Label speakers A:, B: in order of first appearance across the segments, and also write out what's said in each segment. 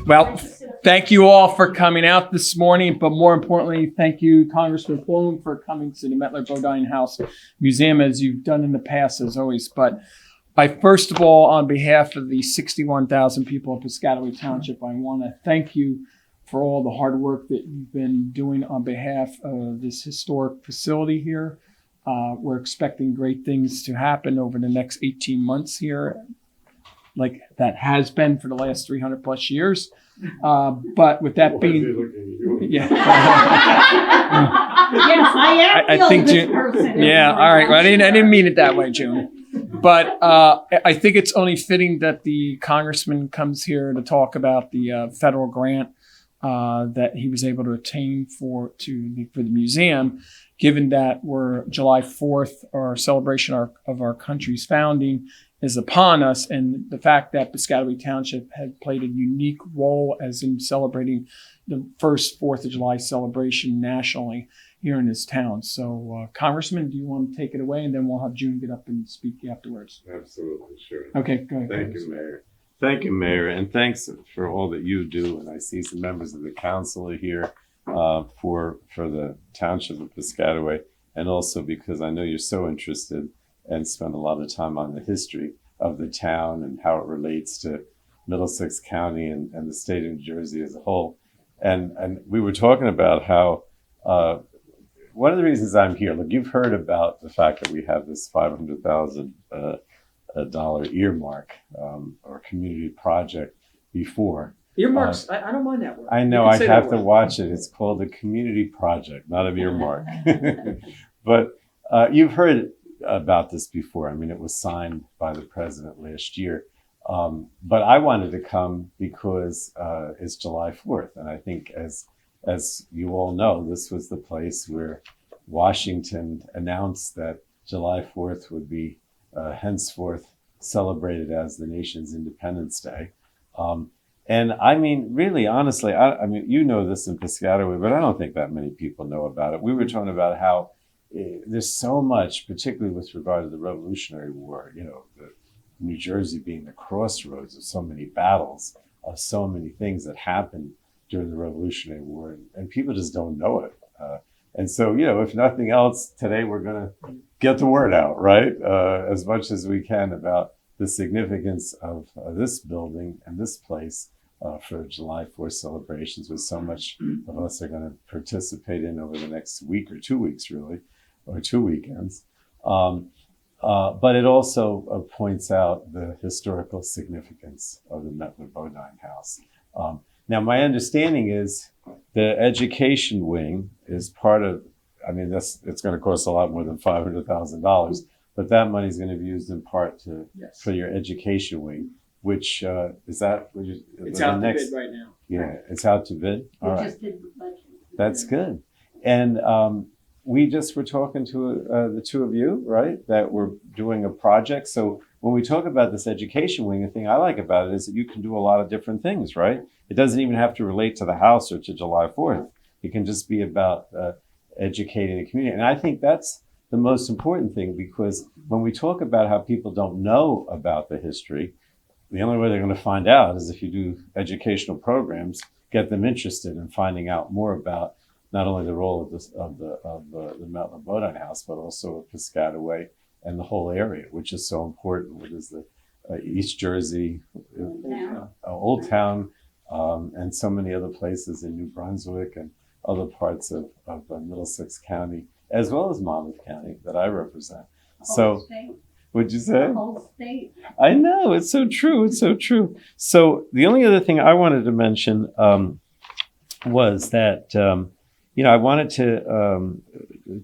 A: Well, thank you all for coming out this morning, but more importantly, thank you, Congressman Plume, for coming to the Metlar Bodine House Museum, as you've done in the past, as always. But first of all, on behalf of the 61,000 people of Piscataway Township, I want to thank you for all the hard work that you've been doing on behalf of this historic facility here. We're expecting great things to happen over the next 18 months here, like that has been for the last 300 plus years. But with that being, yeah.
B: Yes, I am.
A: I think June, yeah, all right. Well, I didn't mean it that way, June. But I think it's only fitting that the congressman comes here to talk about the federal grant that he was able to attain for the museum, given that we're July 4th, our celebration of our country's founding is upon us, and the fact that Piscataway Township had played a unique role as in celebrating the first 4th of July celebration nationally here in this town. So, Congressman, do you want to take it away, and then we'll have June get up and speak afterwards?
C: Absolutely, sure.
A: Okay, go ahead.
C: Thank you, Mayor. Thank you, Mayor, and thanks for all that you do. And I see some members of the council are here for the township of Piscataway, and also because I know you're so interested and spend a lot of time on the history of the town and how it relates to Middlesex County and the state of New Jersey as a whole. And we were talking about how one of the reasons I'm here, look, you've heard about the fact that we have this $500,000 earmark or community project before.
A: Earmarks, I don't mind that word.
C: I know, I have to watch it. It's called a community project, not an earmark. But you've heard about this before. I mean, it was signed by the president last year. But I wanted to come because it's July 4th. And I think as you all know, this was the place where Washington announced that July 4th would be henceforth celebrated as the nation's Independence Day. And I mean, really, honestly, I mean, you know this in Piscataway, but I don't think that many people know about it. We were talking about how there's so much, particularly with regard to the Revolutionary War, you know, New Jersey being the crossroads of so many battles, of so many things that happened during the Revolutionary War, and people just don't know it. And so, you know, if nothing else, today we're going to get the word out, right? As much as we can about the significance of this building and this place for July 4th celebrations, which so much of us are going to participate in over the next week or 2 weeks, really, or 2 weekends. But it also points out the historical significance of the Metlar Bodine House. Now, my understanding is the education wing is part of, I mean, it's going to cost a lot more than $500,000, but that money is going to be used in part for your education wing, which is that?
A: It's out to bid right now.
C: Yeah, it's out to bid. All right.
B: Just did the budget.
C: That's good. And we just were talking to the two of you, right, that we're doing a project. So when we talk about this education wing, the thing I like about it is that you can do a lot of different things, right? It doesn't even have to relate to the house or to July 4th. It can just be about educating the community. And I think that's the most important thing, because when we talk about how people don't know about the history, the only way they're going to find out is if you do educational programs, get them interested in finding out more about not only the role of the Metlar Bodine House, but also of Piscataway and the whole area, which is so important, which is the East Jersey, Old Town, and so many other places in New Brunswick and other parts of Middlesex County, as well as Monmouth County that I represent. So, what'd you say?
B: The whole state.
C: I know, it's so true. It's so true. So the only other thing I wanted to mention was that, you know, I wanted to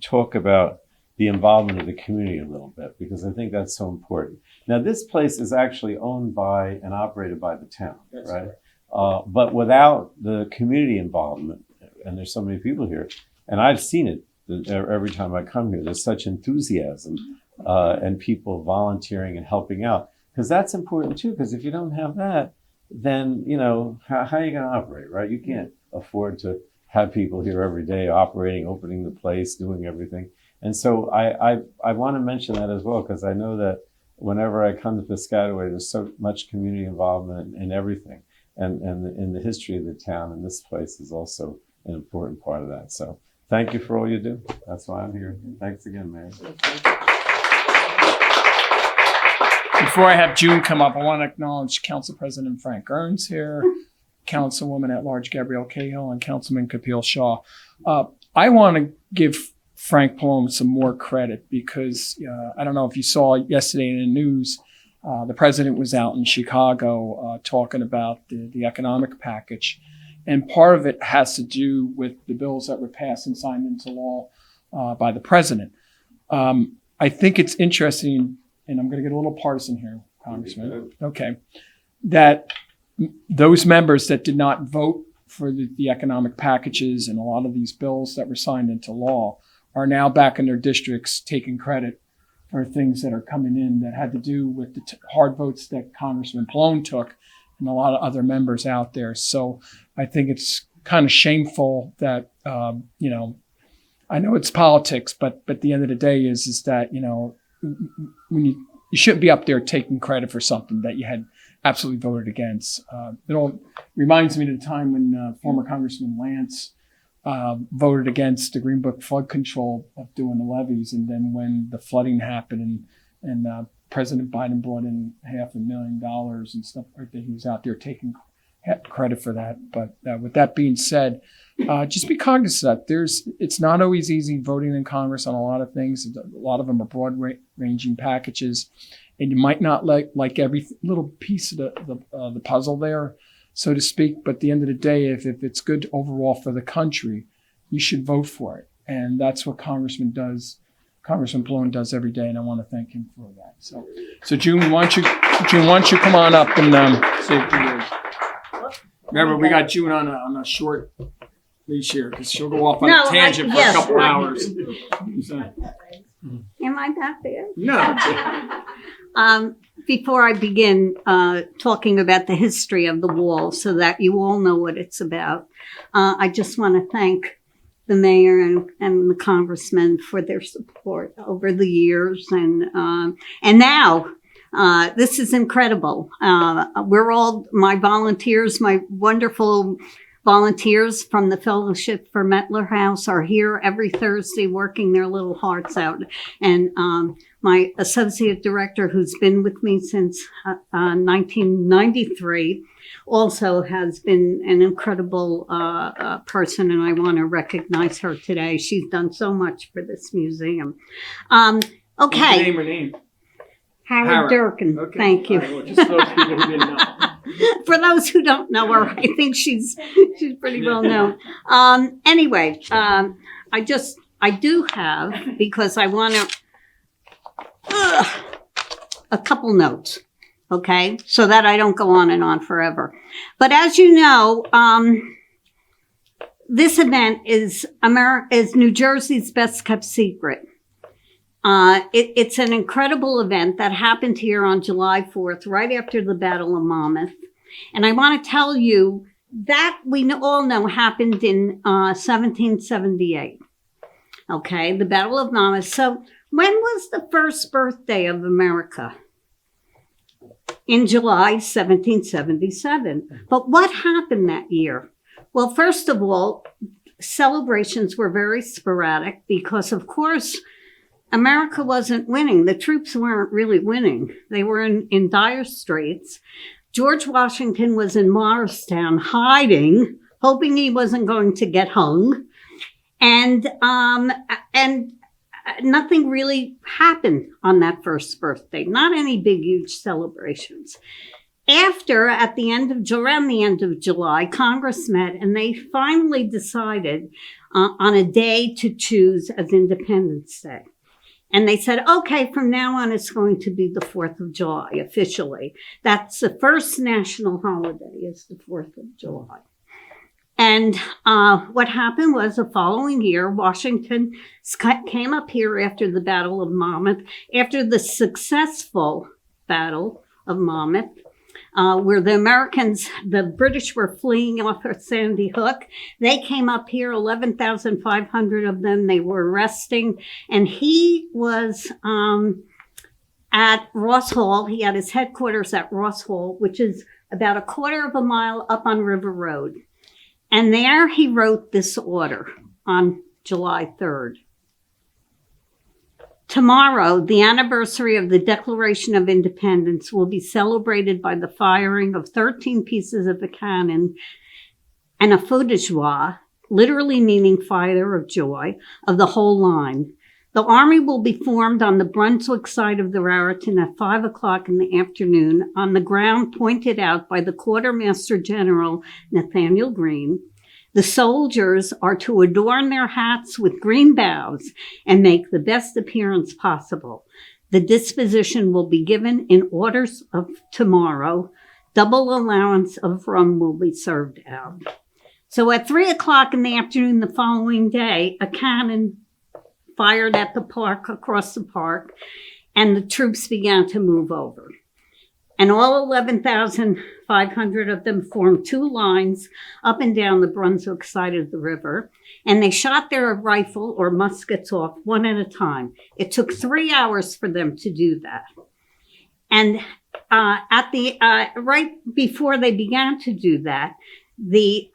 C: talk about the involvement of the community a little bit, because I think that's so important. Now, this place is actually owned by and operated by the town,
A: That's
C: right? But without the community involvement, and there's so many people here, and I've seen it every time I come here, there's such enthusiasm and people volunteering and helping out, because that's important too, because if you don't have that, then, you know, how are you going to operate, right? You can't afford to have people here every day operating, opening the place, doing everything. And so I want to mention that as well, because I know that whenever I come to Piscataway, there's so much community involvement in everything. and in the history of the town. And this place is also an important part of that. So thank you for all you do. That's why I'm here. Thanks again, Mayor.
A: Before I have June come up, I want to acknowledge Council President Frank Ernst here, Councilwoman at Large Gabrielle Cahill, and Councilman Kapil Shaw. I want to give Frank Palome some more credit because I don't know if you saw yesterday in the news, the president was out in Chicago talking about the economic package. And part of it has to do with the bills that were passed and signed into law by the president. I think it's interesting, and I'm going to get a little partisan here, Congressman. Okay. That those members that did not vote for the economic packages and a lot of these bills that were signed into law are now back in their districts taking credit for things that are coming in that had to do with the hard votes that Congressman Palone took and a lot of other members out there. So I think it's kind of shameful that, I know it's politics, but at the end of the day is that, when you shouldn't be up there taking credit for something that you had absolutely voted against. It all reminds me of the time when former Congressman Lance voted against the Green Book flood control of doing the levees. And then when the flooding happened and President Biden brought in $500,000 and stuff like that, he was out there taking credit for that. But with that being said, just be cognizant that it's not always easy voting in Congress on a lot of things. A lot of them are broad-ranging packages, and you might not like every little piece of the puzzle there, so to speak. But at the end of the day, if it's good overall for the country, you should vote for it, and that's what Congressman Palone does every day, and I want to thank him for that. So June, why don't you come on up and say a few words. Remember, we got June on a short leash here because she'll go off on a tangent for a couple hours.
B: Am I that bad?
A: No.
B: Before I begin talking about the history of the wall so that you all know what it's about, I just want to thank the mayor and the congressman for their support over the years. And now, this is incredible. We're all my volunteers, my wonderful volunteers from the Fellowship for Metlar House are here every Thursday working their little hearts out. And my associate director, who's been with me since 1993, also has been an incredible person, and I want to recognize her today. She's done so much for this museum. Okay.
A: Name her name.
B: Howard Durkin. Okay. Thank you.
A: Well, just those people who didn't know.
B: For those who don't know her, I think she's pretty well known. Anyway, I do have, because I want to, a couple notes, okay, so that I don't go on and on forever. But as you know, this event is New Jersey's best kept secret. It's an incredible event that happened here on July 4th, right after the Battle of Monmouth. And I want to tell you that we all know happened in 1778. Okay, the Battle of Monmouth. So when was the first birthday of America? In July 1777. But what happened that year? Well, first of all, celebrations were very sporadic because, of course, America wasn't winning. The troops weren't really winning. They were in dire straits. George Washington was in Morristown hiding, hoping he wasn't going to get hung. And nothing really happened on that first birthday. Not any big, huge celebrations. At the end of July, Congress met and they finally decided on a day to choose as Independence Day. And they said, okay, from now on, it's going to be the 4th of July officially. That's the first national holiday is the 4th of July. And what happened was the following year, Washington came up here after the Battle of Monmouth, after the successful Battle of Monmouth, where the British were fleeing off of Sandy Hook. They came up here, 11,500 of them. They were resting. And he was at Ross Hall. He had his headquarters at Ross Hall, which is about a quarter of a mile up on River Road. And there he wrote this order on July 3rd. Tomorrow, the anniversary of the Declaration of Independence will be celebrated by the firing of 13 pieces of a cannon and a feu de joie, literally meaning fire of joy, of the whole line. The army will be formed on the Brunswick side of the Raritan at 5 o'clock in the afternoon on the ground pointed out by the Quartermaster General Nathaniel Greene. The soldiers are to adorn their hats with green boughs and make the best appearance possible. The disposition will be given in orders of tomorrow. Double allowance of rum will be served out. So at 3 o'clock in the afternoon the following day, a cannon fired at the park, across the park, and the troops began to move over. And all 11,500 of them formed two lines up and down the Brunswick side of the river, and they shot their rifle or muskets off one at a time. It took 3 hours for them to do that. And right before they began to do that, the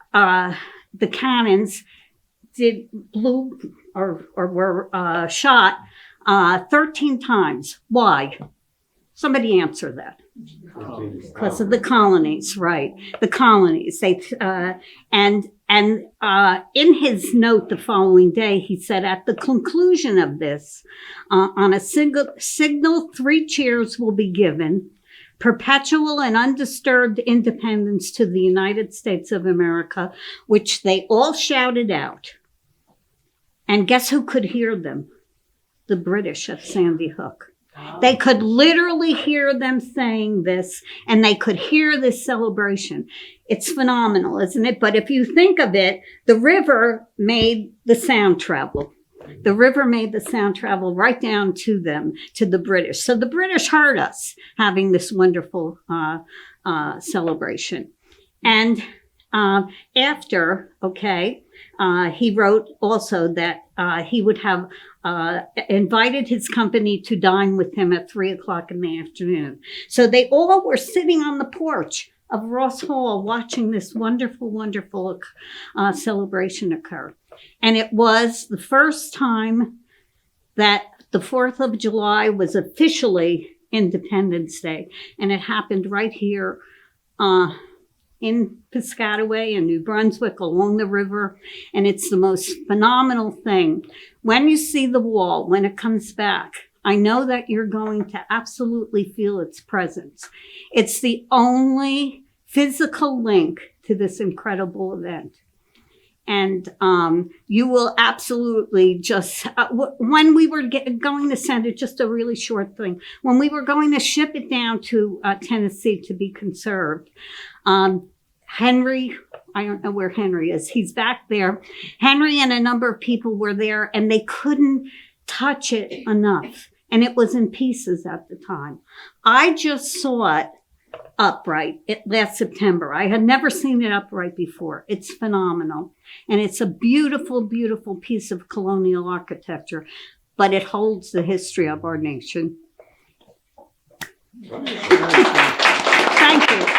B: cannons were shot 13 times. Why? Somebody answer that. Because of the colonies, right? The colonies. In his note the following day, he said, at the conclusion of this, on a signal, 3 cheers will be given. Perpetual and undisturbed independence to the United States of America, which they all shouted out. And guess who could hear them? The British at Sandy Hook. They could literally hear them saying this, and they could hear this celebration. It's phenomenal, isn't it? But if you think of it, the river made the sound travel. The river made the sound travel right down to them, to the British. So the British heard us having this wonderful celebration. And after, he wrote also that he would have invited his company to dine with him at 3 o'clock in the afternoon. So they all were sitting on the porch of Ross Hall watching this wonderful, wonderful celebration occur. And it was the first time that the 4th of July was officially Independence Day. And it happened right here in Piscataway and New Brunswick along the river. And it's the most phenomenal thing. When you see the wall, when it comes back, I know that you're going to absolutely feel its presence. It's the only physical link to this incredible event. And you will absolutely just, when we were going to send it, just a really short thing, when we were going to ship it down to Tennessee to be conserved, Henry, I don't know where Henry is, he's back there. Henry and a number of people were there, and they couldn't touch it enough. And it was in pieces at the time. I just saw it upright last September. I had never seen it upright before. It's phenomenal. And it's a beautiful, beautiful piece of colonial architecture, but it holds the history of our nation. Thank you.